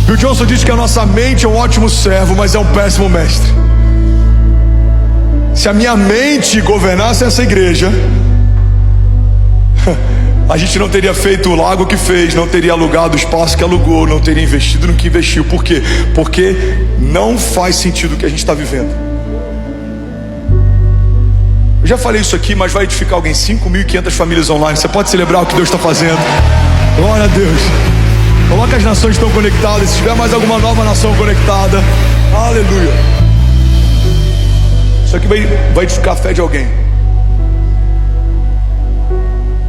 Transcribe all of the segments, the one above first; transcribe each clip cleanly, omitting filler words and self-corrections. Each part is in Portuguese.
Bill Johnson diz que a nossa mente é um ótimo servo, mas é um péssimo mestre. Se a minha mente governasse essa igreja, a gente não teria feito o lago que fez, não teria alugado o espaço que alugou, não teria investido no que investiu. Por quê? Porque não faz sentido o que a gente está vivendo. Eu já falei isso aqui, mas vai edificar alguém. 5.500 famílias online. Você pode celebrar o que Deus está fazendo? Glória a Deus. Coloca as nações que estão conectadas. Se tiver mais alguma nova nação conectada, aleluia. Isso aqui vai edificar a fé de alguém.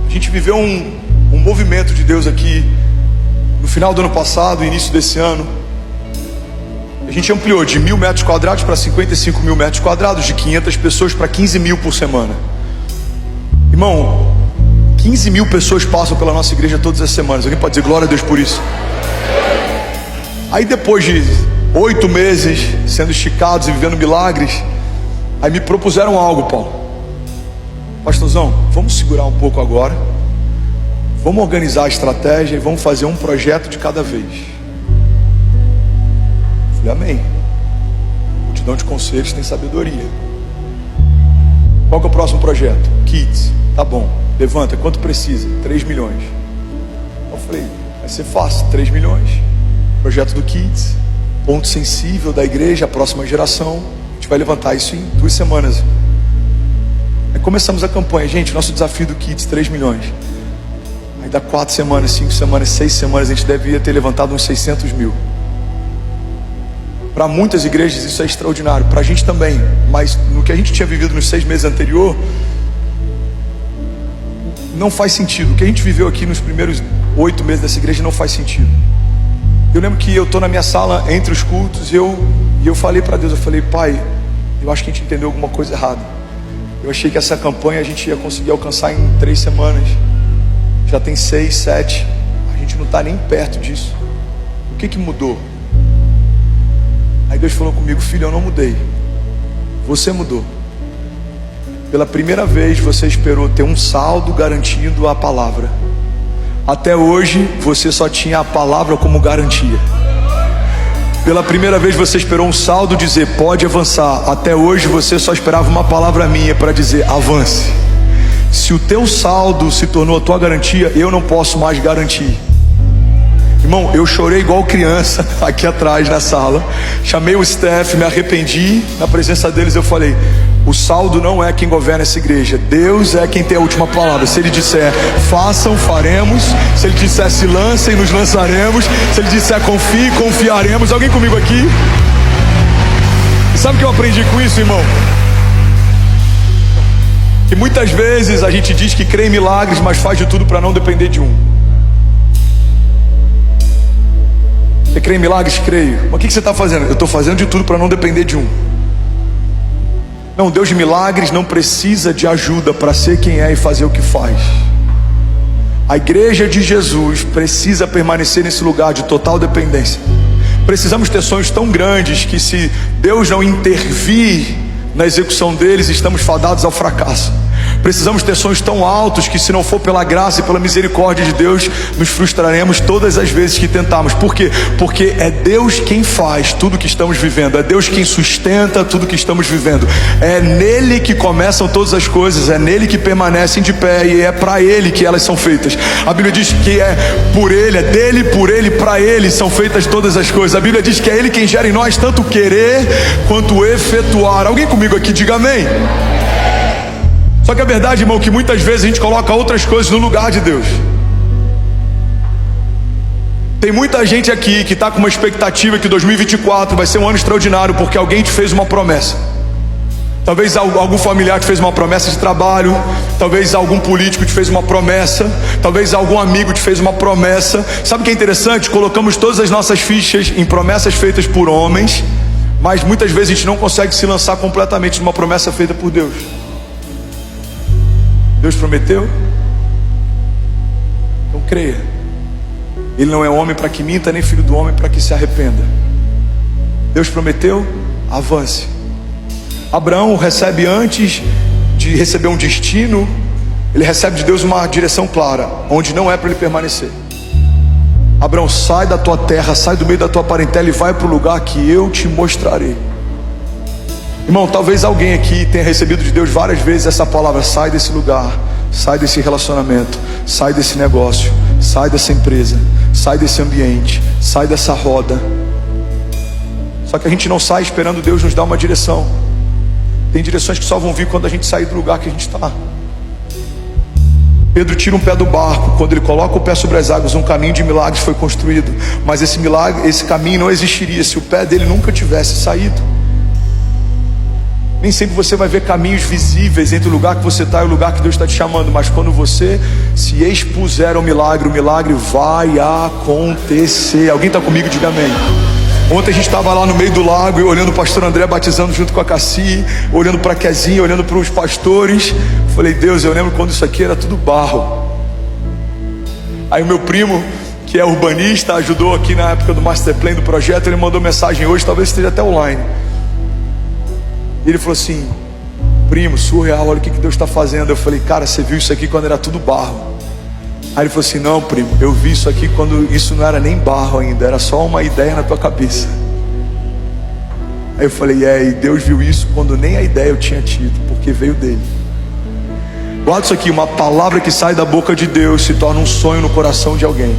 A gente viveu um movimento de Deus aqui no final do ano passado, início desse ano. A gente ampliou de 1.000 metros quadrados para 55.000 metros quadrados, de 500 pessoas para 15.000 por semana. Irmão, 15.000 pessoas passam pela nossa igreja todas as semanas. Alguém pode dizer glória a Deus por isso? Aí depois de 8 meses sendo esticados e vivendo milagres, aí me propuseram algo, Paulo. Pastorzão, vamos segurar um pouco agora, vamos organizar a estratégia e vamos fazer um projeto de cada vez. Eu falei, amém. Multidão de conselhos tem sabedoria. Qual que é o próximo projeto? Kids. Tá bom, levanta, quanto precisa? 3 milhões. Eu falei, vai ser fácil, 3 milhões. Projeto do Kids, ponto sensível da igreja, a próxima geração. A gente vai levantar isso em 2 semanas. Aí começamos a campanha. Gente, nosso desafio do Kids, 3 milhões. Aí dá 4 semanas, 5 semanas, 6 semanas, a gente devia ter levantado uns 600 mil. Para muitas igrejas isso é extraordinário, para a gente também. Mas no que a gente tinha vivido nos 6 meses anterior, não faz sentido. O que a gente viveu aqui nos primeiros 8 meses dessa igreja não faz sentido. Eu lembro que eu estou na minha sala entre os cultos e eu falei para Deus, eu falei, Pai, eu acho que a gente entendeu alguma coisa errada. Eu achei que essa campanha a gente ia conseguir alcançar em 3 semanas. Já tem 6, 7. A gente não está nem perto disso. O que mudou? Aí Deus falou comigo, filho, eu não mudei. Você mudou. Pela primeira vez você esperou ter um saldo garantindo a palavra. Até hoje você só tinha a palavra como garantia. Pela primeira vez você esperou um saldo dizer pode avançar. Até hoje você só esperava uma palavra minha para dizer avance. Se o teu saldo se tornou a tua garantia, eu não posso mais garantir. Irmão, eu chorei igual criança aqui atrás na sala. Chamei o staff, me arrependi. Na presença deles eu falei, o saldo não é quem governa essa igreja. Deus é quem tem a última palavra. Se Ele disser façam, faremos. Se Ele disser se lancem, nos lançaremos. Se Ele disser confie, confiaremos. Alguém comigo aqui? E sabe o que eu aprendi com isso, irmão? Que muitas vezes a gente diz que crê em milagres, mas faz de tudo para não depender de um. Você crê em milagres? Creio. Mas o que você está fazendo? Eu estou fazendo de tudo para não depender de um. Não, Deus de milagres não precisa de ajuda para ser quem é e fazer o que faz. A igreja de Jesus precisa permanecer nesse lugar de total dependência. Precisamos ter sonhos tão grandes que se Deus não intervir na execução deles, estamos fadados ao fracasso. Precisamos ter sonhos tão altos que se não for pela graça e pela misericórdia de Deus, nos frustraremos todas as vezes que tentarmos. Por quê? Porque é Deus quem faz tudo que estamos vivendo. É Deus quem sustenta tudo que estamos vivendo. É nele que começam todas as coisas. É nele que permanecem de pé. E é para ele que elas são feitas. A Bíblia diz que é por ele, é dele, por ele, para ele são feitas todas as coisas. A Bíblia diz que é ele quem gera em nós tanto querer quanto efetuar. Alguém comigo aqui diga amém. Só que a verdade, irmão, que muitas vezes a gente coloca outras coisas no lugar de Deus. Tem muita gente aqui que está com uma expectativa que 2024 vai ser um ano extraordinário porque alguém te fez uma promessa. Talvez algum familiar te fez uma promessa de trabalho. Talvez algum político te fez uma promessa. Talvez algum amigo te fez uma promessa. Sabe o que é interessante? Colocamos todas as nossas fichas em promessas feitas por homens, mas muitas vezes a gente não consegue se lançar completamente numa promessa feita por Deus. Deus prometeu? Então creia. Ele não é homem para que minta, nem filho do homem para que se arrependa. Deus prometeu? Avance. Abraão recebe, antes de receber um destino, ele recebe de Deus uma direção clara, onde não é para ele permanecer. Abraão, sai da tua terra, sai do meio da tua parentela e vai para o lugar que eu te mostrarei. Irmão, talvez alguém aqui tenha recebido de Deus várias vezes essa palavra: sai desse lugar, sai desse relacionamento, sai desse negócio, sai dessa empresa, sai desse ambiente, sai dessa roda. Só que a gente não sai esperando Deus nos dar uma direção. Tem direções que só vão vir quando a gente sair do lugar que a gente está. Pedro tira um pé do barco. Quando ele coloca o pé sobre as águas, um caminho de milagres foi construído. Mas esse caminho não existiria se o pé dele nunca tivesse saído. Nem sempre você vai ver caminhos visíveis entre o lugar que você está e o lugar que Deus está te chamando. Mas quando você se expuser ao milagre, o milagre vai acontecer. Alguém está comigo? Diga amém. Ontem a gente estava lá no meio do lago e olhando o pastor André batizando junto com a Cassi, olhando para a Kezinha, olhando para os pastores. Falei: Deus, eu lembro quando isso aqui era tudo barro. Aí o meu primo, que é urbanista, ajudou aqui na época do Master Plan do projeto. Ele mandou mensagem hoje, talvez esteja até online. E ele falou assim: primo, surreal, olha o que Deus está fazendo. Eu falei: cara, você viu isso aqui quando era tudo barro? Aí ele falou assim: não, primo, eu vi isso aqui quando isso não era nem barro ainda, era só uma ideia na tua cabeça. Aí eu falei: e Deus viu isso quando nem a ideia eu tinha tido, porque veio dele. Guarda isso aqui: uma palavra que sai da boca de Deus se torna um sonho no coração de alguém.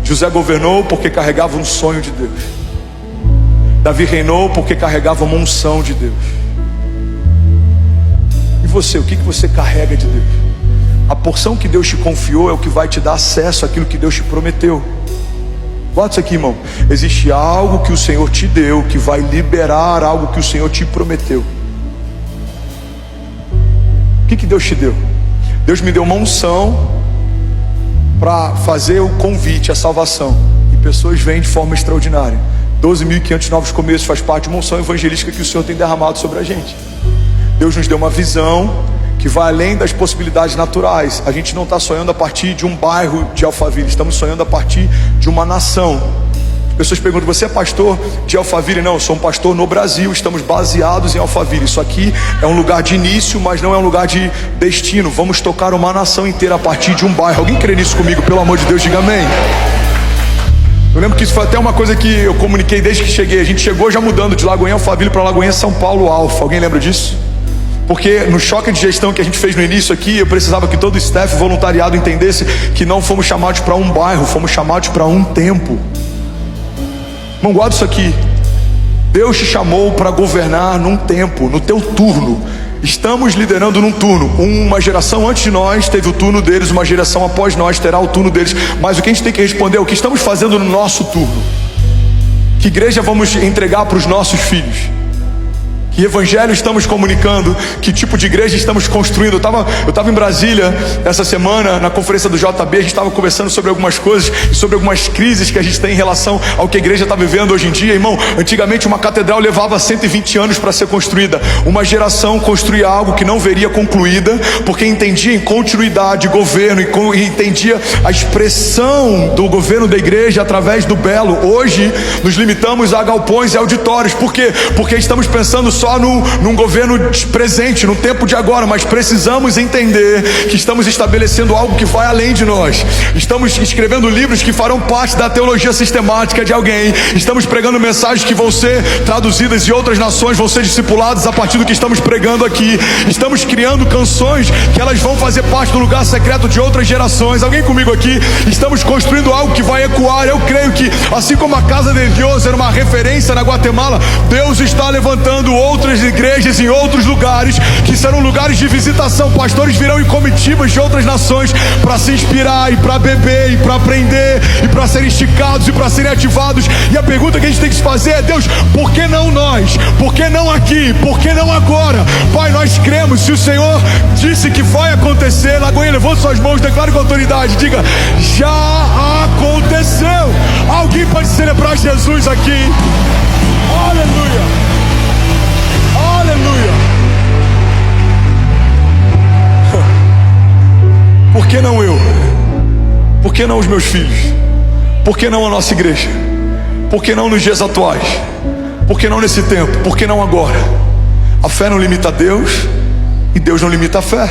José governou porque carregava um sonho de Deus. Davi reinou porque carregava uma unção de Deus. E você, o que você carrega de Deus? A porção que Deus te confiou é o que vai te dar acesso àquilo que Deus te prometeu. Guarda isso aqui, irmão: existe algo que o Senhor te deu que vai liberar algo que o Senhor te prometeu. O que Deus te deu? Deus me deu uma unção para fazer o convite à salvação, e pessoas vêm de forma extraordinária. 12.500 novos começos faz parte de uma unção evangelística que o Senhor tem derramado sobre a gente. Deus nos deu uma visão que vai além das possibilidades naturais. A gente não está sonhando a partir de um bairro de Alphaville, estamos sonhando a partir de uma nação. Pessoas perguntam: você é pastor de Alphaville? Não, eu sou um pastor no Brasil, estamos baseados em Alphaville. Isso aqui é um lugar de início, mas não é um lugar de destino. Vamos tocar uma nação inteira a partir de um bairro. Alguém crê nisso comigo? Pelo amor de Deus, diga amém. Eu lembro que isso foi até uma coisa que eu comuniquei desde que cheguei. A gente chegou já mudando de Lagoinha Alphaville para Lagoinha São Paulo Alfa. Alguém lembra disso? Porque no choque de gestão que a gente fez no início aqui, eu precisava que todo o staff voluntariado entendesse que não fomos chamados para um bairro, fomos chamados para um tempo. Não guarda isso aqui: Deus te chamou para governar num tempo, no teu turno. Estamos liderando num turno. Uma geração antes de nós teve o turno deles, uma geração após nós terá o turno deles. Mas o que a gente tem que responder é o que estamos fazendo no nosso turno. Que igreja vamos entregar para os nossos filhos? Que evangelho estamos comunicando? Que tipo de igreja estamos construindo? Eu estava em Brasília essa semana, na conferência do JB. A gente estava conversando sobre algumas coisas e sobre algumas crises que a gente tem em relação ao que a igreja está vivendo hoje em dia. Irmão, antigamente uma catedral levava 120 anos para ser construída. Uma geração construía algo que não veria concluída, porque entendia em continuidade governo e entendia a expressão do governo da igreja através do belo. Hoje nos limitamos a galpões e auditórios. Por quê? Porque estamos pensando só num governo presente, no tempo de agora, mas precisamos entender que estamos estabelecendo algo que vai além de nós. Estamos escrevendo livros que farão parte da teologia sistemática de alguém. Estamos pregando mensagens que vão ser traduzidas e outras nações vão ser discipuladas a partir do que estamos pregando aqui. Estamos criando canções que elas vão fazer parte do lugar secreto de outras gerações. Alguém comigo aqui? Estamos construindo algo que vai ecoar. Eu creio que assim como a Casa de Deus era uma referência na Guatemala, Deus está levantando outras igrejas em outros lugares que serão lugares de visitação. Pastores virão em comitivas de outras nações para se inspirar e para beber e para aprender e para serem esticados e para serem ativados. E a pergunta que a gente tem que se fazer é: Deus, por que não nós? Por que não aqui? Por que não agora? Pai, nós cremos. Se o Senhor disse que vai acontecer, Lagoinha, levante suas mãos, declare com autoridade, diga: já aconteceu. Alguém pode celebrar Jesus aqui? Aleluia. Aleluia. Por que não eu? Por que não os meus filhos? Por que não a nossa igreja? Por que não nos dias atuais? Por que não nesse tempo? Por que não agora? A fé não limita a Deus e Deus não limita a fé.